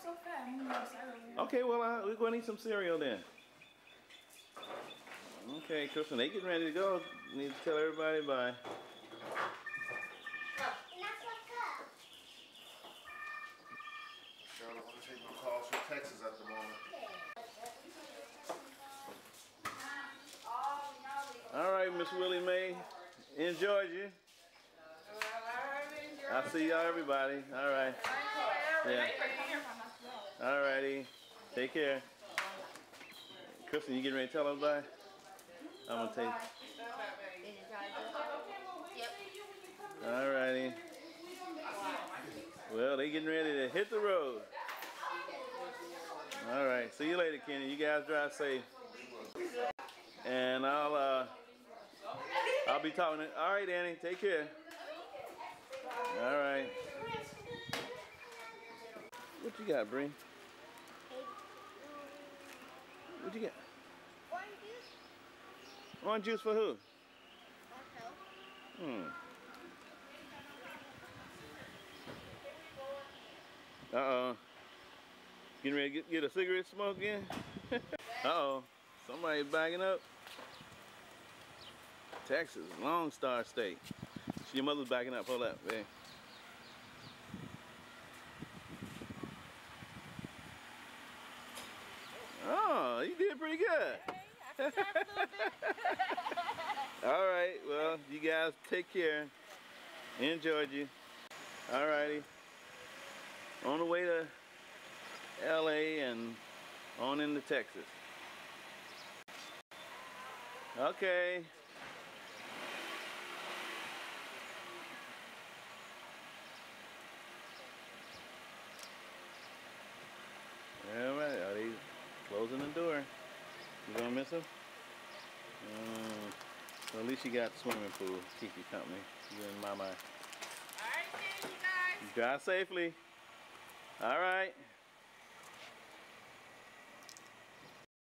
so fat. I'm gonna cereal. Okay, well, we're going to eat some cereal then. Okay, Kristen, they getting ready to go. Need to tell everybody bye. Charlotte, I'm taking my calls from Texas at the moment. All right, Miss Willie Mae, enjoyed you. I'll see y'all, everybody. All right. Yeah. All righty. Take care. Kristen, you getting ready to tell them bye? I'm gonna take. All righty. Well, they getting ready to hit the road. All right. See you later, Kenny. You guys drive safe. And I'll be talking. All right, Annie. Take care. All right. What you got, Bree? What you got? Orange juice. Orange juice for who? Uh-oh. Getting ready to get a cigarette smoke in? Uh-oh. Somebody's backing up. Texas, Lone Star State. Your mother's backing up. Hold up, babe. Oh, you did pretty good. All right, well, you guys take care. Enjoyed you. All righty. On the way to LA and on into Texas. Okay. All right, are they closing the door? You gonna miss them? Well, at least you got the swimming pool to keep you company. You and Mama. Alright, then, you guys. Drive safely. All right.